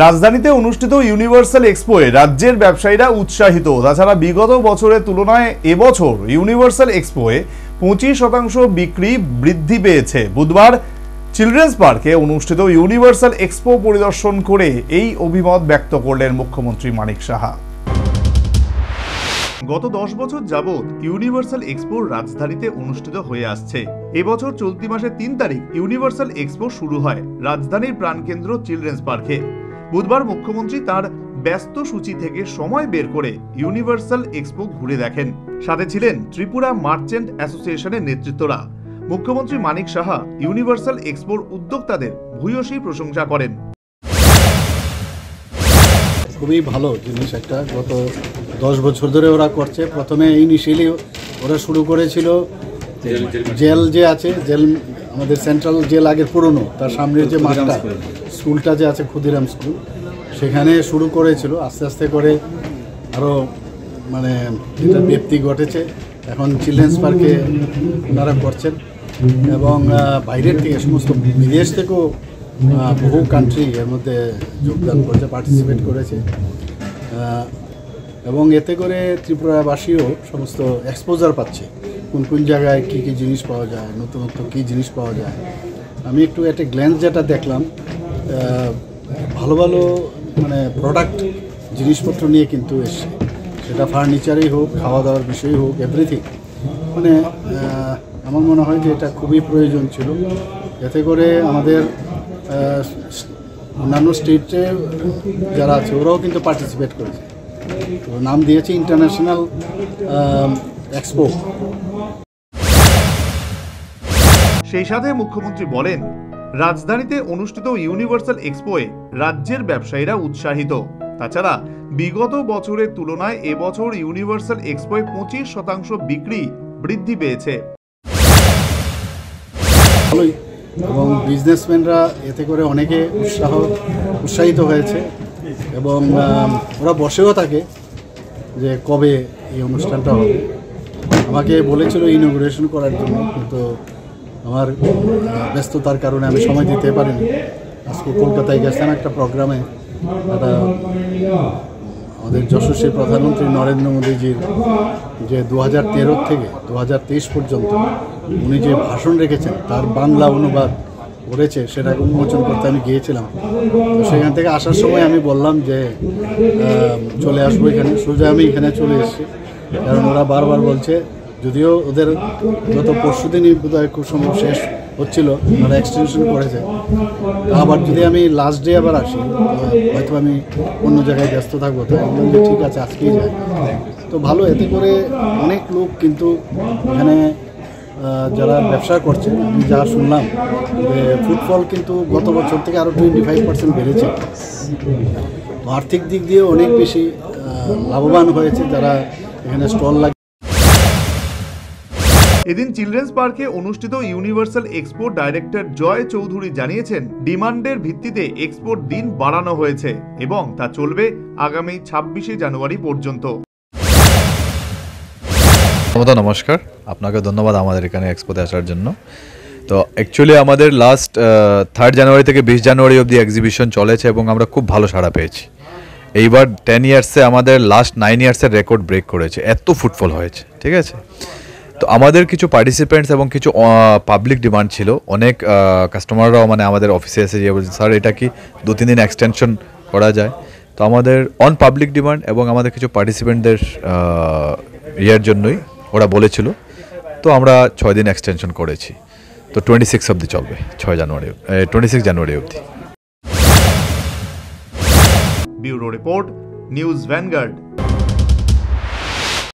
রাজধানীতে অনুষ্ঠিত ইউনিভার্সাল এক্সপোয়ে রাজ্যের ব্যবসায়ীরা উৎসাহিত। তাছাড়া বিগত বছরের তুলনায় এবছর ইউনিভার্সাল এক্সপোয়ে 25% বিক্রি বৃদ্ধি পেয়েছে। বুধবার চিলড্রেন্স পার্কে অনুষ্ঠিত ইউনিভার্সাল এক্সপো পরিদর্শন করে এই অভিমত ব্যক্ত করলেন মুখ্যমন্ত্রী মানিক সাহা। গত 10 বছর যাবৎ ইউনিভার্সাল এক্সপো রাজধানীতে অনুষ্ঠিত হয়ে আসছে। এবছর চলতি মাসের 3 তারিখ ইউনিভার্সাল এক্সপো শুরু হয় রাজধানীর প্রাণকেন্দ্র চিলড্রেন্স পার্কে। বুধবার মুখ্যমন্ত্রী তার ব্যস্ত সূচি থেকে সময় বের করে ইউনিভার্সাল এক্সপো ঘুরে দেখেন। সাথে ছিলেন ত্রিপুরা মার্চেন্ট অ্যাসোসিয়েশনের নেতৃত্বরা। মুখ্যমন্ত্রী মানিক সাহা ইউনিভার্সাল এক্সপোর উদ্যোক্তাদের ভূয়সী প্রশংসা করেন। খুবই ভালো জিনিস একটা, গত 10 বছর ধরে ওরা করছে। প্রথমে ইনিশিয়ালি ওরা শুরু করেছিল জেল যে আছে, জেল আমাদের সেন্ট্রাল জেল আগের পুরনো, তার সামনের যে মাঠটা স্কুলটা যে আছে ক্ষুদিরাম স্কুল, সেখানে শুরু করেছিল। আস্তে আস্তে করে আরও মানে এটা ব্যাপ্তি ঘটেছে। এখন চিলড্রেন্স পার্কে ওনারা করছেন এবং বাইরের থেকে সমস্ত বিদেশ থেকেও বহু কান্ট্রি এর মধ্যে যোগদান করেছে, পার্টিসিপেট করেছে এবং এতে করে ত্রিপুরাবাসীও সমস্ত এক্সপোজার পাচ্ছে কোন কোন জায়গায় কী কী জিনিস পাওয়া যায়, নতুনত্ব কী জিনিস পাওয়া যায়। আমি একটু একটা গ্ল্যান্স যেটা দেখলাম, ভালো ভালো মানে প্রোডাক্ট জিনিসপত্র নিয়ে কিন্তু এসছে, সেটা ফার্নিচারই হোক, খাওয়া দাওয়ার বিষয়ই হোক, এভরিথিং। মানে আমার মনে হয় যে এটা খুবই প্রয়োজন ছিল। এতে করে আমাদের অন্যান্য স্টেটে যারা আছে ওরাও কিন্তু পার্টিসিপেট করেছে। তো নাম দিয়েছে ইন্টারন্যাশনাল এক্সপো। সেই সাথে মুখ্যমন্ত্রী বলেন, রাজধানীতে অনুষ্ঠিত ইউনিভার্সাল এক্সপোয়ে রাজ্যের ব্যবসায়ীরা উৎসাহিত। তাছাড়া বিগত বছরের তুলনায় এবছর ইউনিভার্সাল এক্সপোয়ে 25% বিক্রি বৃদ্ধি পেয়েছে। এবং বিজনেসম্যানরা এতে করে অনেকে উৎসাহিত হয়েছে এবং ওরা বসেও থাকে যে কবে এই অনুষ্ঠানটা হবে। আমাকে বলেছিল ইনঅগ্রেশন করার জন্য, কিন্তু আমার ব্যস্ততার কারণে আমি সময় দিতে পারিনি। আজকে কলকাতায় গেছিলাম একটা প্রোগ্রামে, একটা আমাদের যশস্বী প্রধানমন্ত্রী নরেন্দ্র মোদীজির যে 2013 থেকে 2023 পর্যন্ত উনি যে ভাষণ রেখেছেন তার বাংলা অনুবাদ করেছে, সেটাকে উন্মোচন করতে আমি গিয়েছিলাম। তো সেখান থেকে আসার সময় আমি বললাম যে চলে আসবো এখানে। সোজা আমি এখানে চলে এসেছি, কারণ ওরা বারবার বলছে, যদিও ওদের গত পরশু দিনই বোধহয় খুব সময় শেষ হচ্ছিল, ওরা এক্সটেনশন করেছে। আবার যদি আমি লাস্ট ডে আবার আসি, হয়তো আমি অন্য জায়গায় ব্যস্ত থাকবো। তো বললাম যে ঠিক আছে, আজকেই যাই। তো ভালো, এতে করে অনেক লোক কিন্তু এখানে যারা ব্যবসা করছে, আমি যা শুনলাম যে ফুটফল কিন্তু গত বছর থেকে আরও 25% বেড়েছে। তো আর্থিক দিক দিয়ে অনেক বেশি লাভবান হয়েছে যারা এখানে স্টল লাগে। এদিন চিলড্রেন্স পার্কে অনুষ্ঠিত ইউনিভার্সাল এক্সপোর ডাইরেক্টর জয় চৌধুরী জানিয়েছেন, ডিমান্ডের ভিত্তিতে এক্সপোর দিন বাড়ানো হয়েছে এবং তা চলবে আগামী 26শে জানুয়ারি পর্যন্ত। নমস্কার, আপনাকে ধন্যবাদ আমাদের এখানে এক্সপোতে আসার জন্য। তো অ্যাকচুয়ালি আমাদের লাস্ট 3 জানুয়ারি থেকে 20 জানুয়ারি অবধি এক্সিবিশন চলেছে এবং আমরা খুব ভালো সাড়া পেয়েছি। এইবার 10 ইয়ার্সে আমাদের লাস্ট 9 ইয়ার্সের রেকর্ড ব্রেক করেছে, এত ফুটফল হয়েছে। ঠিক আছে, তো আমাদের কিছু পার্টিসিপেন্টস এবং কিছু পাবলিক ডিমান্ড ছিল। অনেক কাস্টমাররাও মানে আমাদের অফিসে এসে যে বলছে, স্যার এটা কি 2-3 দিন এক্সটেনশন করা যায়? তো আমাদের অন পাবলিক ডিমান্ড এবং আমাদের কিছু পার্টিসিপেন্টদের ইয়ের জন্যই ওরা বলেছিল, তো আমরা 6 দিন এক্সটেনশন করেছি। তো 26 অবধি চলবে, 26 জানুয়ারি অবধি। Bureau report, news vanguard.